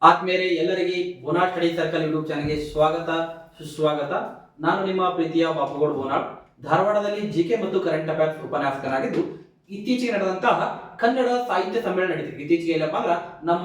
ಆತ್ಮೀಯರೇ, ಎಲ್ಲರಿಗೆ ಬೋನಾಳ್ study circle YouTube ಚಾನಲ್ಗೆ ಸ್ವಾಗತ ಸುಸ್ವಾಗತ. ನಾನು ನಿಮ್ಮ ಪ್ರೀತಿಯ ಬಾಪುಗೌಡ ಬೋನಾಳ್, ಧಾರವಾಡದಲ್ಲಿ ಜಿಕೆ ಮತ್ತು ಕರೆಂಟ್ ಅಫೇರ್ಸ್ ಉಪನ್ಯಾಸಕನಾಗಿದ್ದು ಇತ್ತೀಚೆಗೆ ನಡೆದಂತಹ ಕನ್ನಡ ಸಾಹಿತ್ಯ ಸಮ್ಮೇಳನ ನಡೀತಿದೆ. ಇತ್ತೀಚೆಗೆ ಏನಪ್ಪಾ ಅಂದ್ರ ನಮ್ಮ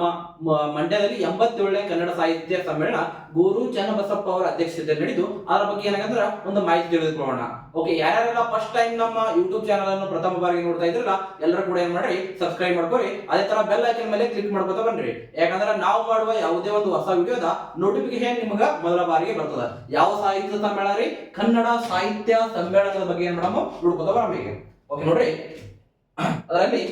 ಮಂಡ್ಯದಲ್ಲಿ 87ನೇ ಕನ್ನಡ ಸಾಹಿತ್ಯ ಸಮ್ಮೇಳನ ಗೋರು ಚನ್ನಬಸಪ್ಪ ಅವರ ಅಧ್ಯಕ್ಷತೆಯಲ್ಲಿ ನಡೆದು ಅದರ ಬಗ್ಗೆ ಏನಾಗಂದ್ರ ಒಂದು ಮಾಹಿತಿ ತಿಳಿದುಕೊಳ್ಳೋಣ. ಓಕೆ, ಯಾರ್ಯಾರೆಲ್ಲ ಫಸ್ಟ್ ಟೈಮ್ ನಮ್ಮ ಯೂಟ್ಯೂಬ್ ಚಾನಲ್ ಅನ್ನು ಪ್ರಥಮ ಬಾರಿಗೆ ನೋಡ್ತಾ ಇದ್ರಲ್ಲ, ಎಲ್ಲರೂ ಕೂಡ ಏನ್ ಮಾಡ್ರಿ, ಸಬ್ಸ್ಕ್ರೈಬ್ ಮಾಡ್ಕೊರಿ. ಅದೇ ತರ ಬೆಲ್ ಐಕನ್ ಮೇಲೆ ಕ್ಲಿಕ್ ಮಾಡ್ಕೊತಾ ಬನ್ರಿ. ಯಾಕಂದ್ರೆ ನಾವು ಮಾಡುವ ಯಾವುದೇ ಒಂದು ಹೊಸ ವಿಡಿಯೋದ ನೋಟಿಫಿಕೇಶನ್ ನಿಮಗ ಮೊದಲ ಬಾರಿಗೆ ಬರ್ತದ. ಯಾವ ಸಾಹಿತ್ಯ ಸಮ್ಮೇಳನ ರೀ? ಕನ್ನಡ ಸಾಹಿತ್ಯ ಸಮ್ಮೇಳನದ ಬಗ್ಗೆ ಏನ್ ಮಾಡಮ್ಮ ನೋಡ್ಕೊತಾ ಬರಬೇಕು. ಓಕೆ ನೋಡ್ರಿ, ಅದರಲ್ಲಿ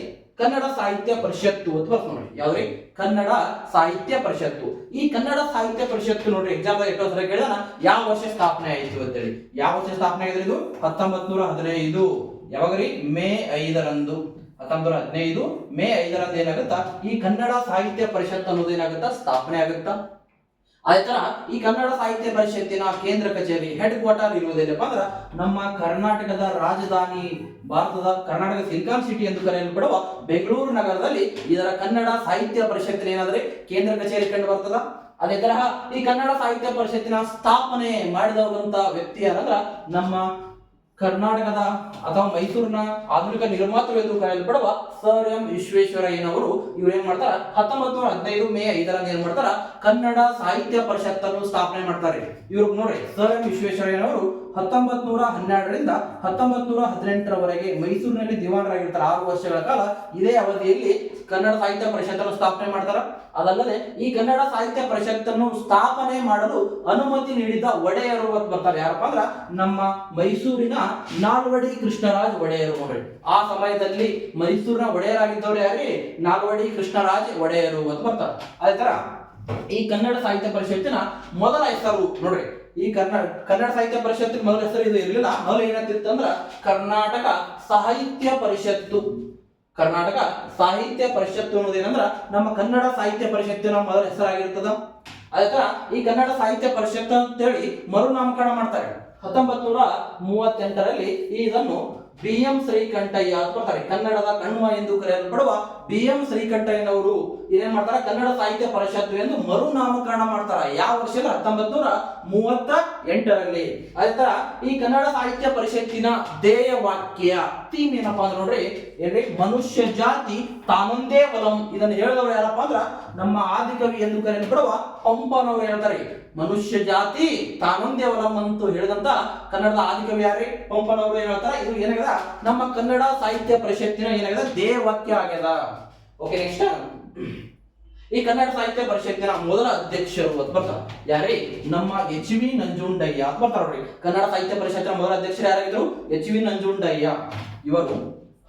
ಕನ್ನಡ ಸಾಹಿತ್ಯ ಪರಿಷತ್ತು ಅಂತ ಬರ್ತದೆ ನೋಡಿ. ಯಾವ್ರಿ? ಕನ್ನಡ ಸಾಹಿತ್ಯ ಪರಿಷತ್ತು. ಈ ಕನ್ನಡ ಸಾಹಿತ್ಯ ಪರಿಷತ್ತು ನೋಡ್ರಿ, ಎಕ್ಸಾಮ್ ಎಷ್ಟೋ ಸಲ ಕೇಳಿದಾನ ಯಾವ ವರ್ಷ ಸ್ಥಾಪನೆ ಆಯಿತು ಅಂತೇಳಿ. ಯಾವ ವರ್ಷ ಸ್ಥಾಪನೆ ಆಗಿದ್ರೆ ಇದು 1915. ಯಾವಾಗ್ರಿ? ಮೇ 5ರಂದು. 1915 ಮೇ 5ರಂದು ಏನಾಗುತ್ತಾ ಈ ಕನ್ನಡ ಸಾಹಿತ್ಯ ಪರಿಷತ್ ಅನ್ನೋದು ಏನಾಗುತ್ತಾ ಸ್ಥಾಪನೆ ಆಗುತ್ತಾ. ಅದೇ ತರ ಈ ಕನ್ನಡ ಸಾಹಿತ್ಯ ಪರಿಷತ್ತಿನ ಕೇಂದ್ರ ಕಚೇರಿ ಹೆಡ್ ಕ್ವಾರ್ಟರ್ ಇರುವುದೇನಪ್ಪ ಅಂದ್ರ ನಮ್ಮ ಕರ್ನಾಟಕದ ರಾಜಧಾನಿ, ಭಾರತದ ಕರ್ನಾಟಕ ಸಿಲಿಕಾನ್ ಸಿಟಿ ಎಂದು ಕರೆಯಲ್ಪಡುವ ಬೆಂಗಳೂರು ನಗರದಲ್ಲಿ ಇದರ ಕನ್ನಡ ಸಾಹಿತ್ಯ ಪರಿಷತ್ತಿನ ಏನಾದ್ರೆ ಕೇಂದ್ರ ಕಚೇರಿ ಕಂಡು ಬರ್ತದ. ಅದೇ ತರಹ ಈ ಕನ್ನಡ ಸಾಹಿತ್ಯ ಪರಿಷತ್ತಿನ ಸ್ಥಾಪನೆ ಮಾಡಿದವಂತ ವ್ಯಕ್ತಿ ಯಾರಂದ್ರ ನಮ್ಮ ಕರ್ನಾಟಕದ ಅಥವಾ ಮೈಸೂರಿನ ಆಧುನಿಕ ನಿರ್ಮಾತೃ ಎಂದು ಕರೆಯಲ್ಪಡುವ ಸರ್ ಎಂ ವಿಶ್ವೇಶ್ವರಯ್ಯನವರು. ಇವ್ರು ಏನ್ ಮಾಡ್ತಾರ? 1915 ಮೇ 5ರಂದು ಏನ್ ಮಾಡ್ತಾರ? ಕನ್ನಡ ಸಾಹಿತ್ಯ ಪರಿಷತ್ತನ್ನು ಸ್ಥಾಪನೆ ಮಾಡ್ತಾರೆ. ಇವ್ರು ನೋಡ್ರಿ, ಸರ್ ಎಂ ವಿಶ್ವೇಶ್ವರಯ್ಯನವರು 1912ರಿಂದ 1918ರವರೆಗೆ ಮೈಸೂರಿನಲ್ಲಿ ದಿವಾನರಾಗಿರ್ತಾರೆ. 6 ವರ್ಷಗಳ ಕಾಲ ಇದೇ ಅವಧಿಯಲ್ಲಿ ಕನ್ನಡ ಸಾಹಿತ್ಯ ಪರಿಷತ್ತನ್ನು ಸ್ಥಾಪನೆ ಮಾಡ್ತಾರ. ಅದಲ್ಲದೆ ಈ ಕನ್ನಡ ಸಾಹಿತ್ಯ ಪರಿಷತ್ತನ್ನು ಸ್ಥಾಪನೆ ಮಾಡಲು ಅನುಮತಿ ನೀಡಿದ ಒಡೆಯರು ಅಂತ ಬರ್ತಾರೆ. ಯಾರಪ್ಪ ಅಂದ್ರ ನಮ್ಮ ಮೈಸೂರಿನ ನಾಲ್ವಡಿ ಕೃಷ್ಣರಾಜ ಒಡೆಯರು. ನೋಡ್ರಿ, ಆ ಸಮಯದಲ್ಲಿ ಮೈಸೂರಿನ ಒಡೆಯರಾಗಿದ್ದವರು ಯಾರಿ? ನಾಲ್ವಡಿ ಕೃಷ್ಣರಾಜ ಒಡೆಯರು ಅಂತ ಬರ್ತಾರೆ. ಅದೇ ತರ ಈ ಕನ್ನಡ ಸಾಹಿತ್ಯ ಪರಿಷತ್ತಿನ ಮೊದಲ ಹೆಸರು ನೋಡ್ರಿ, ಈ ಕನ್ನಡ ಸಾಹಿತ್ಯ ಪರಿಷತ್ತಿನ ಮೊದಲ ಹೆಸರು ಇದು ಇರಲಿಲ್ಲ. ಮೊದಲು ಏನಾಗ್ತಿತ್ತು ಅಂದ್ರ ಕರ್ನಾಟಕ ಸಾಹಿತ್ಯ ಪರಿಷತ್ತು. ಕರ್ನಾಟಕ ಸಾಹಿತ್ಯ ಪರಿಷತ್ತು ಅನ್ನೋದೇನಂದ್ರ ನಮ್ಮ ಕನ್ನಡ ಸಾಹಿತ್ಯ ಪರಿಷತ್ತಿನ ಮೊದಲ ಹೆಸರಾಗಿರ್ತದ. ಅದೇ ತರ ಈ ಕನ್ನಡ ಸಾಹಿತ್ಯ ಪರಿಷತ್ತು ಅಂತೇಳಿ ಮರುನಾಮಕರಣ ಮಾಡ್ತಾರೆ. 1938ರಲ್ಲಿ ಇದನ್ನು ಬಿ ಎಂ ಶ್ರೀಕಂಠಯ್ಯ ಅಂತ ಬರ್ತಾರೆ. ಕನ್ನಡದ ಕಣ್ವ ಎಂದು ಕರೆಯಲ್ಪಡುವ ಬಿ ಎಂ ಶ್ರೀಕಂಠಯ್ಯನವರು ಏನೇನ್ ಮಾಡ್ತಾರ? ಕನ್ನಡ ಸಾಹಿತ್ಯ ಪರಿಷತ್ತು ಎಂದು ಮರುನಾಮಕರಣ ಮಾಡ್ತಾರ. ಯಾವ ವರ್ಷದ? 1938ರಲ್ಲಿ. ಅದೇ ತರ ಈ ಕನ್ನಡ ಸಾಹಿತ್ಯ ಪರಿಷತ್ತಿನ ಧ್ಯೇಯ ವಾಕ್ಯ ಥೀಮ್ ಏನಪ್ಪಾ ಅಂದ್ರೆ ನೋಡ್ರಿ, ಏನ್ರಿ? ಮನುಷ್ಯ ಜಾತಿ ತಾನೊಂದೇ ಬಲಂ. ಇದನ್ನು ಹೇಳಿದವರು ಯಾರಪ್ಪ ಅಂದ್ರ ನಮ್ಮ ಆದಿಕವಿ ಎಂದು ಕರೆಯಲ್ಪಡುವ ಪಂಪನವರು ಹೇಳ್ತಾರೆ. ಮನುಷ್ಯ ಜಾತಿ ತಾನೊಂದೇ ಬಲಂ ಅಂತ ಹೇಳಿದಂತ ಕನ್ನಡದ ಆದಿಕವಿ ಯಾರಿ? ಪಂಪನವರು ಏನ್ ಹೇಳ್ತಾರ? ಇದು ಏನಾಗ್ಯದ? ನಮ್ಮ ಕನ್ನಡ ಸಾಹಿತ್ಯ ಪರಿಷತ್ತಿನ ಏನಾಗ್ಯದ? ಧ್ಯೇಯ ವಾಕ್ಯ ಆಗ್ಯದ. ಓಕೆ, ನೆಕ್ಸ್ಟ್ ಈ ಕನ್ನಡ ಸಾಹಿತ್ಯ ಪರಿಷತ್ತಿನ ಮೊದಲ ಅಧ್ಯಕ್ಷರು ಅಂತ ಬರ್ತಾರೆ. ಯಾರೇ? ನಮ್ಮ ಎಚ್ ವಿ ನಂಜುಂಡಯ್ಯ ಅಂತ ಬರ್ತಾರ ನೋಡ್ರಿ. ಕನ್ನಡ ಸಾಹಿತ್ಯ ಪರಿಷತ್ತಿನ ಮೊದಲ ಅಧ್ಯಕ್ಷರು ಯಾರಾಗಿದ್ರು? H V Nanjundaiah. ಇವರು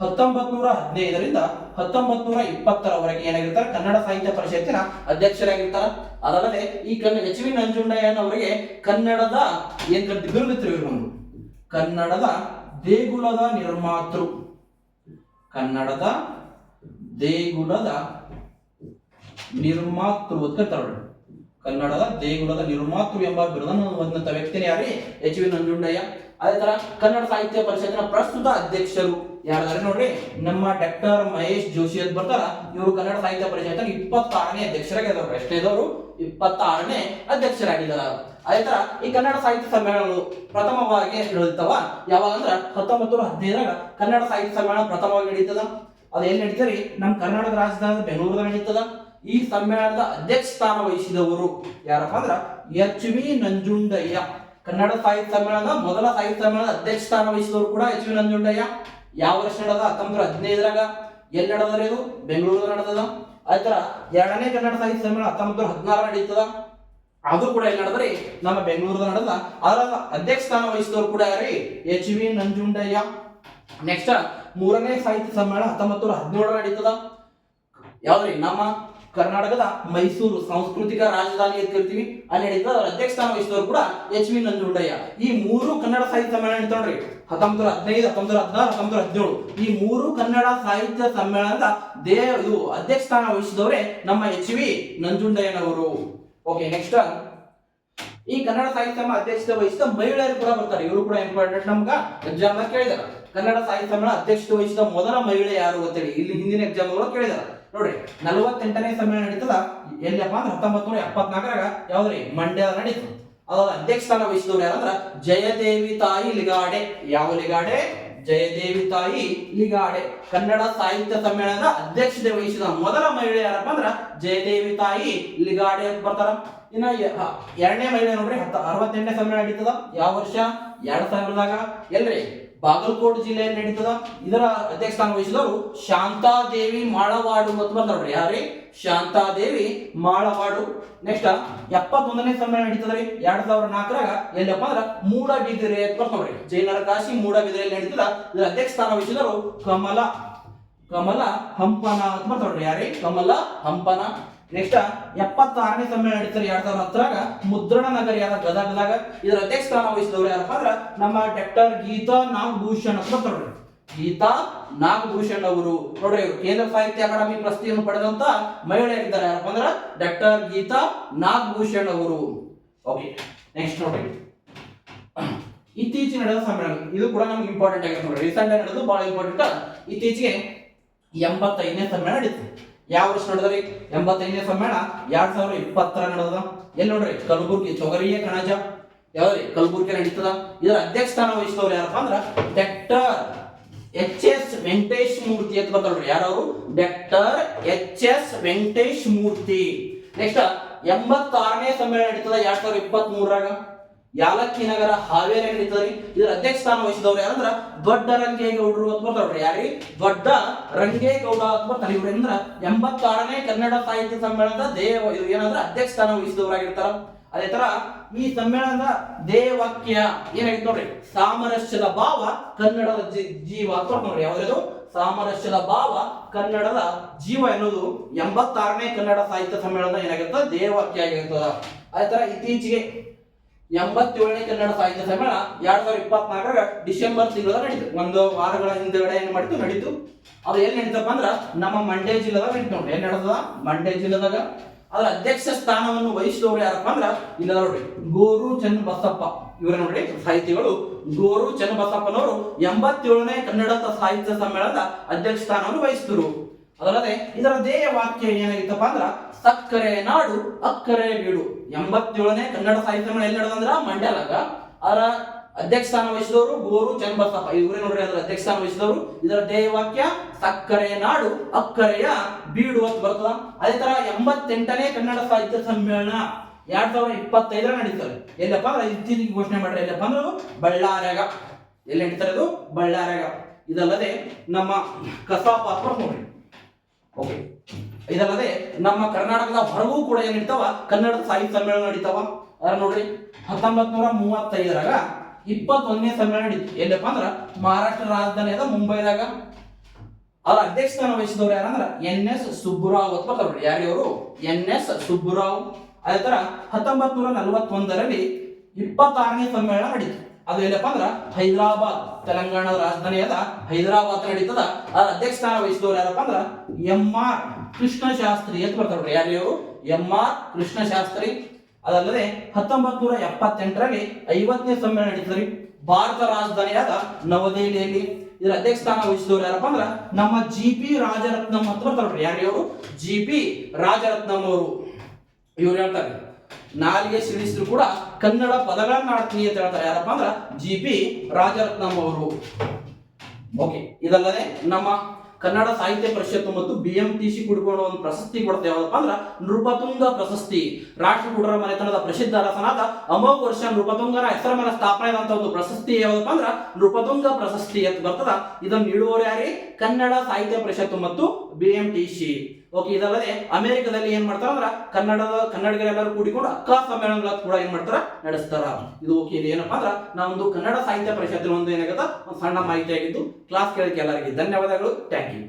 1915ರಿಂದ 1920ರವರೆಗೆ ಏನಾಗಿರ್ತಾರೆ? ಕನ್ನಡ ಸಾಹಿತ್ಯ ಪರಿಷತ್ತಿನ ಅಧ್ಯಕ್ಷರಾಗಿರ್ತಾರ. ಅದಲ್ಲದೆ ಈ ಎಚ್ ವಿ ನಂಜುಂಡಯ್ಯನವರಿಗೆ ಕನ್ನಡದ ಏನ್ ಬಿರುದಿತ್ತು? ಕನ್ನಡದ ದೇಗುಲದ ನಿರ್ಮಾತೃ. ಕನ್ನಡದ ದೇಗುಲದ ನಿರ್ಮಾತೃ ಅಂತ ಕರೀತಾರೆ. ಕನ್ನಡದ ದೇಗುಲದ ನಿರ್ಮಾತೃ ಎಂಬ ಬಿರುದನ್ನು ಹೊಂದಿದಂತ ವ್ಯಕ್ತಿನೇ ಯಾರೇ? H V Nanjundaiah. ಅದೇ ತರ ಕನ್ನಡ ಸಾಹಿತ್ಯ ಪರಿಷತ್ತಿನ ಪ್ರಸ್ತುತ ಅಧ್ಯಕ್ಷರು ಯಾರಾದ್ರೆ ನೋಡ್ರಿ, ನಮ್ಮ ಡಾಕ್ಟರ್ ಮಹೇಶ್ ಜೋಶಿ ಅಂತ ಬರ್ತಾರ. ಇವರು ಕನ್ನಡ ಸಾಹಿತ್ಯ ಪರಿಷತ್ತಿನ 26ನೇ ಅಧ್ಯಕ್ಷರಾಗಿದ್ದಾರೆ. ಎಷ್ಟನೇದವರು? 26ನೇ ಅಧ್ಯಕ್ಷರಾಗಿದ್ದಾರೆ. ಅದೇ ತರ ಈ ಕನ್ನಡ ಸಾಹಿತ್ಯ ಸಮ್ಮೇಳನಗಳು ಪ್ರಥಮವಾಗಿ ನಡೆಯುತ್ತವ ಯಾವಾಗ ಅಂದ್ರ 1915ರಾಗ ಕನ್ನಡ ಸಾಹಿತ್ಯ ಸಮ್ಮೇಳನ ಪ್ರಥಮವಾಗಿ ನಡೀತದ. ಅದು ಎಲ್ಲಿ ನಡೀತರಿ? ನಮ್ಮ ಕರ್ನಾಟಕ ರಾಜಧಾನಿ ಬೆಂಗಳೂರಲ್ಲಿ ನಡೀತದ. ಈ ಸಮ್ಮೇಳನದ ಅಧ್ಯಕ್ಷ ಸ್ಥಾನ ವಹಿಸಿದವರು ಯಾರಪ್ಪ ಅಂದ್ರ ಎಚ್ ವಿ ನಂಜುಂಡಯ್ಯ. ಕನ್ನಡ ಸಾಹಿತ್ಯ ಸಮ್ಮೇಳನದ ಮೊದಲ ಸಾಹಿತ್ಯ ಸಮ್ಮೇಳನದ ಅಧ್ಯಕ್ಷ ಸ್ಥಾನ ವಹಿಸಿದವರು ಕೂಡ ಎಚ್ ವಿ ನಂಜುಂಡಯ್ಯ. ಯಾವ ವರ್ಷ ನಡೆದ? 1915ರಾಗ. ಎಲ್ಲಿ ನಡೆದರೆ? ಇದು ಬೆಂಗಳೂರಲ್ಲಿ ನಡೆದದ. ಅದೇ ತರ ಎರಡನೇ ಕನ್ನಡ ಸಾಹಿತ್ಯ ಸಮ್ಮೇಳನ 1916 ನಡೀತದ. ಅದು ಕೂಡ ಎಲ್ಲಿ ನಡೆದ್ರಿ? ನಮ್ಮ ಬೆಂಗಳೂರಲ್ಲಿ ನಡೆದ. ಅದರ ಅಧ್ಯಕ್ಷ ಸ್ಥಾನ ವಹಿಸಿದವರು ಕೂಡ ಯಾರಿ? H V Nanjundaiah. ನೆಕ್ಸ್ಟ್ ಮೂರನೇ ಸಾಹಿತ್ಯ ಸಮ್ಮೇಳನ 1917 ನಡೀತದ. ಯಾವ್ದ್ರಿ? ನಮ್ಮ ಕರ್ನಾಟಕದ ಮೈಸೂರು ಸಾಂಸ್ಕೃತಿಕ ರಾಜಧಾನಿ ಅಂತ ಕರಿತೀವಿ, ಅಲ್ಲಿ ನಡೀತದ. ಅದರ ಅಧ್ಯಕ್ಷ ಸ್ಥಾನ ವಹಿಸಿದವರು ಕೂಡ ಎಚ್ ವಿ ನಂಜುಂಡಯ್ಯ. ಈ ಮೂರು ಕನ್ನಡ ಸಾಹಿತ್ಯ ಸಮ್ಮೇಳನ ನಡೀತಾವ್ರಿ. 1915, 1916, 1917 ಈ ಮೂರು ಕನ್ನಡ ಸಾಹಿತ್ಯ ಸಮ್ಮೇಳನದ ಇದು ಅಧ್ಯಕ್ಷ ಸ್ಥಾನ ವಹಿಸಿದವರೇ ನಮ್ಮ ಎಚ್ ವಿ ನಂಜುಂಡಯ್ಯನವರು. ಓಕೆ, ನೆಕ್ಸ್ಟ್ ಈ ಕನ್ನಡ ಸಾಹಿತ್ಯ ಅಧ್ಯಕ್ಷತೆ ವಹಿಸಿದ ಮಹಿಳೆಯರು ಕೂಡ ಬರ್ತಾರೆ. ಇವರು ಕೂಡ ಇಂಪಾರ್ಟೆಂಟ್, ನಮ್ಗ ಎಕ್ಸಾಮ್ ಕೇಳಿದಾರೆ. ಕನ್ನಡ ಸಾಹಿತ್ಯ ಸಮ್ಮೇಳನ ಅಧ್ಯಕ್ಷತೆ ವಹಿಸಿದ ಮೊದಲ ಮಹಿಳೆ ಯಾರು ಅಂತೇಳಿ ಇಲ್ಲಿ ಹಿಂದಿನ ಎಕ್ಸಾಮ್ ಕೇಳಿದಾರೆ. ನೋಡ್ರಿ, 48ನೇ ಸಮ್ಮೇಳನ ನಡೀತದ ಎಲ್ಲಪ್ಪ ಅಂದ್ರೆ 1974ರಾಗ ಯಾವ್ದ್ರಿ ಮಂಡ್ಯದ ನಡೀತು. ಅದರ ಅಧ್ಯಕ್ಷ ಸ್ಥಾನ ವಹಿಸಿದವರು ಯಾರಂದ್ರ ಜಯದೇವಿ ತಾಯಿ ಲಿಗಾಡೆ. ಯಾವ ಲಿಗಾಡೆ? ಜಯದೇವಿ ತಾಯಿ ಲಿಗಾಡೆ. ಕನ್ನಡ ಸಾಹಿತ್ಯ ಸಮ್ಮೇಳನದ ಅಧ್ಯಕ್ಷತೆ ವಹಿಸಿದ ಮೊದಲ ಮಹಿಳೆ ಯಾರಪ್ಪ ಅಂದ್ರ ಜಯದೇವಿ ತಾಯಿ ಲಿಗಾಡೆ ಅಂತ ಬರ್ತಾರ. ಇನ್ನ ಎರಡನೇ ಮಹಿಳೆ ನೋಡ್ರಿ 68ನೇ ಸಮ್ಮೇಳನ ನಡೀತದ. ಯಾವ ವರ್ಷ? 2000ದಾಗ. ಎಲ್ರಿ? ಬಾಗಲಕೋಟೆ ಜಿಲ್ಲೆಯಲ್ಲಿ ನಡೀತದ. ಇದರ ಅಧ್ಯಕ್ಷ ಸ್ಥಾನ ವಹಿಸಿದವರು ಶಾಂತಾದೇವಿ ಮಾಳವಾಡು ಅಂತ ಬರ್ತಾರ್ರಿ. ಯಾರ್ರಿ? ಶಾಂತಾದೇವಿ ಮಾಳವಾಡು. ನೆಕ್ಸ್ಟ್ 71ನೇ ಸಮ್ಮೇಳನ ನಡೀತದ್ರಿ 2004ರಾಗ. ಎಲ್ಲಪ್ಪ ಅಂದ್ರ ಮೂಡಬಿದಿರೆ ಅಂತ ಬರ್ತಾವ್ರಿ. ಜೈನರ ಕಾಶಿ ಮೂಡಬಿದಿರೆಯಲ್ಲಿ ನಡೀತದ. ಇದರ ಅಧ್ಯಕ್ಷ ಸ್ಥಾನ ವಹಿಸಿದವರು ಕಮಲ ಹಂಪನ ಅಂತ ಬರ್ತಾವ್ರಿ. ಯಾರ್ರಿ? ಕಮಲ ಹಂಪನ. ನೆಕ್ಸ್ಟ್ 76ನೇ ಸಮ್ಮೇಳನ ನಡೀತಾರೆ 2010ರಾಗ ಮುದ್ರಣ ನಗರಿಯಾದ ಗದಗದಾಗ. ಇದರ ಅಧ್ಯಕ್ಷ ಸ್ಥಾನ ವಹಿಸಿದವರು ಯಾರಪ್ಪ ಅಂದ್ರ ನಮ್ಮ ಡಾಕ್ಟರ್ ಗೀತಾ ನಾಗಭೂಷಣ್ ಅಂತ ಬರ್ತಾವ್ರಿ. ಗೀತಾ ನಾಗಭೂಷಣ್ ಅವರು ನೋಡ್ರಿ, ಇವರು ಕೇಂದ್ರ ಸಾಹಿತ್ಯ ಅಕಾಡೆಮಿ ಪ್ರಶಸ್ತಿಯನ್ನು ಪಡೆದಂತ ಮಹಿಳೆಯಾಗಿದ್ದಾರೆ. ಯಾರಪ್ಪ ಅಂದ್ರ ಡಾಕ್ಟರ್ ಗೀತಾ ನಾಗಭೂಷಣ್ ಅವರು. ಓಕೆ, ನೆಕ್ಸ್ಟ್ ನೋಡ್ರಿ, ಇತ್ತೀಚೆಗೆ ನಡೆದ ಸಮ್ಮೇಳನ. ಇದು ಕೂಡ ನಮ್ಗೆ ಇಂಪಾರ್ಟೆಂಟ್ ಆಗಿರುತ್ತೆ ನೋಡ್ರಿ. ರೀಸೆಂಟ್ ಆಗಿ ನಡೆದು ಬಹಳ ಇಂಪಾರ್ಟೆಂಟ್. ಇತ್ತೀಚೆಗೆ 85ನೇ ಸಮ್ಮೇಳನ ನಡೀತು. ಯಾವ ವರ್ಷ ನಡೆದ್ರಿ? 85ನೇ ಸಮ್ಮೇಳನ 2020 ನಡೆದ. ಎಲ್ಲಿ ನೋಡ್ರಿ? ಕಲಬುರ್ಗಿ ಚೊಗರಿಯ ಕಣಜ. ಯಾವ್ದ್ರಿ? ಕಲಬುರ್ಗಿ ನಡೀತದ. ಇದರ ಅಧ್ಯಕ್ಷ ಸ್ಥಾನ ವಹಿಸಿದವರು ಯಾರಪ್ಪ ಅಂದ್ರ ಡಾಕ್ಟರ್ ಎಚ್.ಎಸ್. ವೆಂಕಟೇಶ್ ಮೂರ್ತಿ ಅಂತ ಬರ್ತಾವ್ರಿ. ಯಾರವರು? ಡಾಕ್ಟರ್ ಎಚ್.ಎಸ್. ವೆಂಕಟೇಶ್ ಮೂರ್ತಿ. ನೆಕ್ಸ್ಟ್ 86ನೇ ಸಮ್ಮೇಳನ ನಡೀತದ 2023ರಾಗ. ಯಾಲಕ್ಕಿ ನಗರ ಹಾವೇರಿ ನಡೀತದ್ರಿ. ಇದರ ಅಧ್ಯಕ್ಷ ಸ್ಥಾನ ವಹಿಸಿದವರು ಯಾರಂದ್ರ ದೊಡ್ಡ ರಂಗೇಗೌಡರು ಅಂತ ಬರ್ತಾವ್ರಿ. ಯಾರಿ? ದೊಡ್ಡ ರಂಗೇಗೌಡ ಅಂತ ಬರ್ತಾರೆ. ಇವ್ರಂದ್ರ 86ನೇ ಕನ್ನಡ ಸಾಹಿತ್ಯ ಸಮ್ಮೇಳನದ ಏನಂದ್ರ ಅಧ್ಯಕ್ಷ ಸ್ಥಾನ ವಹಿಸಿದವರಾಗಿರ್ತಾರ. ಅದೇ ತರ ಈ ಸಮ್ಮೇಳನದ ಧ್ಯೇಯವಾಕ್ಯ ಏನಾಗಿತ್ತು ನೋಡ್ರಿ? ಸಾಮರಸ್ಯದ ಭಾವ ಕನ್ನಡದ ಜೀವ ಅಂತ ನೋಡ್ರಿ. ಯಾವ್ದು? ಸಾಮರಸ್ಯದ ಭಾವ ಕನ್ನಡದ ಜೀವ ಎನ್ನುವುದು 86ನೇ ಕನ್ನಡ ಸಾಹಿತ್ಯ ಸಮ್ಮೇಳನದ ಏನಾಗಿರ್ತದ? ಧ್ಯೇಯವಾಕ್ಯ ಆಗಿರ್ತದ. ಅದೇ ತರ ಇತ್ತೀಚೆಗೆ 87ನೇ ಕನ್ನಡ ಸಾಹಿತ್ಯ ಸಮ್ಮೇಳನ 2024 ಡಿಸೆಂಬರ್ ತಿಂಗಳ ನಡೀತು. ಒಂದು ವಾರಗಳ ಹಿಂದೆಗಡೆ ಏನ್ ನಡೀತು. ಅದು ಎಲ್ಲಿ ನಡೀತಪ್ಪ ಅಂದ್ರ ನಮ್ಮ ಮಂಡ್ಯ ಜಿಲ್ಲೆದಾಗ ನಡೀತು ನೋಡ್ರಿ. ಏನ್ ನಡೆದ? ಮಂಡ್ಯ ಜಿಲ್ಲೆದಾಗ. ಅದರ ಅಧ್ಯಕ್ಷ ಸ್ಥಾನವನ್ನು ವಹಿಸಿದವರು ಯಾರಪ್ಪ ಅಂದ್ರ ಇಲ್ಲ ನೋಡ್ರಿ, ಗೋರು ಚನ್ನಬಸಪ್ಪ. ಇವರ ನೋಡ್ರಿ ಸಾಹಿತಿಗಳು. ಗೋರು ಚನ್ನಬಸಪ್ಪನವರು 87ನೇ ಕನ್ನಡ ಸಾಹಿತ್ಯ ಸಮ್ಮೇಳನದ ಅಧ್ಯಕ್ಷ ಸ್ಥಾನವನ್ನು ವಹಿಸಿದರು. ಅದಲ್ಲದೆ ಇದರ ಧ್ಯೇಯ ವಾಕ್ಯ ಏನಾಗಿತ್ತಪ್ಪ ಅಂದ್ರ ಸಕ್ಕರೆ ನಾಡು ಅಕ್ಕರೆ ಬೀಡು. 87ನೇ ಕನ್ನಡ ಸಾಹಿತ್ಯ ಸಮ್ಮೇಳನ ಎಲ್ಲಿ ನಡೆದಂದ್ರ ಮಂಡ್ಯದಾಗ. ಅದರ ಅಧ್ಯಕ್ಷ ಸ್ಥಾನ ವಹಿಸಿದವರು ಗೋರು ಚನ್ನಬಸಪ್ಪ. ಇವರೇ ನೋಡ್ರಿ ಅದರ ಅಧ್ಯಕ್ಷ ಸ್ಥಾನ ವಹಿಸಿದವರು. ಇದರ ಧ್ಯೇಯ ವಾಕ್ಯ ಸಕ್ಕರೆ ನಾಡು ಅಕ್ಕರೆಯ ಬೀಡು ಅಂತ ಬರ್ತದ. ಅದೇ ತರ 88ನೇ ಕನ್ನಡ ಸಾಹಿತ್ಯ ಸಮ್ಮೇಳನ 2025 ನಡೀತಾರೆ. ಎಲ್ಲಪ್ಪ ಅಂದ್ರೆ ಇತ್ತೀಚೆಗೆ ಘೋಷಣೆ ಮಾಡ್ರಿ. ಎಲ್ಲಪ್ಪ ಅಂದ್ರೆ ಬಳ್ಳಾರ್ಯಾಗ. ಎಲ್ಲಿ ನಡೀತಾರೆ? ಅದು ಬಳ್ಳಾರ್ಯಾಗ. ಇದಲ್ಲದೆ ನಮ್ಮ ಕಸಾಪ ನೋಡ್ರಿ. ಓಕೆ, ಇದಲ್ಲದೆ ನಮ್ಮ ಕರ್ನಾಟಕದ ಹೊರಗೂ ಕೂಡ ಏನ್ ನಡೀತಾವ? ಕನ್ನಡ ಸಾಹಿತ್ಯ ಸಮ್ಮೇಳನ ನಡೀತಾವ. ಅದ್ರ ನೋಡ್ರಿ 1935ರಾಗ 21ನೇ ಸಮ್ಮೇಳನ ನಡೀತು. ಎಲ್ಲಪ್ಪ ಅಂದ್ರ ಮಹಾರಾಷ್ಟ್ರ ರಾಜಧಾನಿಯಾದ ಮುಂಬೈದಾಗ. ಅದರ ಅಧ್ಯಕ್ಷ ಸ್ಥಾನ ವಹಿಸಿದವರು ಯಾರಂದ್ರ ಎನ್.ಎಸ್. ಸುಬ್ಬುರಾವ್ ಅಂತ ಬರ್ತಾವ್ರಿ. ಯಾರ್ಯವರು? ಎನ್.ಎಸ್. ಸುಬ್ಬುರಾವ್. ಅದೇ ತರ 1941ರಲ್ಲಿ 26ನೇ ಸಮ್ಮೇಳನ ನಡೀತು. ಅದು ಎಲ್ಲಪ್ಪ ಅಂದ್ರ ಹೈದರಾಬಾದ್, ತೆಲಂಗಾಣದ ರಾಜಧಾನಿಯಾದ ಹೈದರಾಬಾದ್ ನಡೀತದ. ಅದರ ಅಧ್ಯಕ್ಷ ಸ್ಥಾನ ವಹಿಸಿದವರು ಯಾರಪ್ಪ ಅಂದ್ರ ಎಂ.ಆರ್. ಕೃಷ್ಣಶಾಸ್ತ್ರಿ ಅಂತ ಬರ್ತಾವ್ರಿ. ಯಾರ್ಯವರು? ಎಂ.ಆರ್. ಕೃಷ್ಣಶಾಸ್ತ್ರಿ. ಅದಲ್ಲದೆ 1978ರಲ್ಲಿ 50ನೇ ಸಮ್ಮೇಳನ ನಡೀತದ್ರಿ ಭಾರತ ರಾಜಧಾನಿಯಾದ ನವದೆಹಲಿಯಲ್ಲಿ. ಇದರ ಅಧ್ಯಕ್ಷ ಸ್ಥಾನ ವಹಿಸಿದವರು ಯಾರಪ್ಪ ಅಂದ್ರ ನಮ್ಮ ಜಿ.ಪಿ. ರಾಜರತ್ನಂ ಅಂತ ಬರ್ತಾವ್ರಿ. ಯಾರ್ಯವರು? ಜಿ.ಪಿ. ರಾಜರತ್ನಂ ಅವರು. ಇವ್ರು ಹೇಳ್ತಾರೆ ನಾಲಿಗೆ ಸಿಡಿಸಿದ್ರು ಕೂಡ ಕನ್ನಡ ಪದಗಳನ್ನ ಆಡ್ತೀನಿ ಅಂತ ಹೇಳ್ತಾರೆ. ಯಾರಪ್ಪ ಅಂದ್ರ ಜಿ.ಪಿ. ರಾಜರತ್ನಂ ಅವರು. ಓಕೆ, ಇದಲ್ಲದೆ ನಮ್ಮ ಕನ್ನಡ ಸಾಹಿತ್ಯ ಪರಿಷತ್ತು ಮತ್ತು BMTC ಕೂಡಿಕೊಂಡು ಒಂದು ಪ್ರಶಸ್ತಿ ಕೊಡ್ತೇವೆ. ಯಾವ್ದಪ್ಪ ಅಂದ್ರ ನೃಪತುಂಗ ಪ್ರಶಸ್ತಿ. ರಾಷ್ಟ್ರಕೂಟರ ಮನೆತನದ ಪ್ರಸಿದ್ಧ ರಸನಾದ ಅಮೋಘ ವರ್ಷ ನೃಪತುಂಗನ ಹೆಸರ ಮೇಲೆ ಸ್ಥಾಪನೆ ಆದಂತ ಒಂದು ಪ್ರಶಸ್ತಿ ಯಾವ್ದಪ್ಪ ಅಂದ್ರ ನೃಪತುಂಗ ಪ್ರಶಸ್ತಿ ಅಂತ ಬರ್ತದ. ಇದನ್ನು ನೀಡುವವರು ಯಾರಿ? ಕನ್ನಡ ಸಾಹಿತ್ಯ ಪರಿಷತ್ತು ಮತ್ತು BMTC. ಓಕೆ, ಇದಲ್ಲದೆ ಅಮೆರಿಕದಲ್ಲಿ ಏನ್ ಮಾಡ್ತಾರ ಅಂದ್ರ ಕನ್ನಡಿಗರೆಲ್ಲರೂ ಕೂಡಿಕೊಂಡು ಅಕ್ಕ ಸಮ್ಮೇಳನಗಳ ಕೂಡ ಏನ್ ಮಾಡ್ತಾರ? ನಡೆಸ್ತಾರ. ಇದು ಓಕೆ. ಇದು ಏನಪ್ಪಾ ಅಂದ್ರ ನಾವೊಂದು ಕನ್ನಡ ಸಾಹಿತ್ಯ ಪರಿಷತ್ತಿನ ಒಂದು ಏನಾಗತ್ತ ಒಂದು ಸಣ್ಣ ಮಾಹಿತಿ ಆಗಿದ್ದು. ಕ್ಲಾಸ್ ಕೇಳಕ್ಕೆ ಎಲ್ಲರಿಗೆ ಧನ್ಯವಾದಗಳು. Thank you.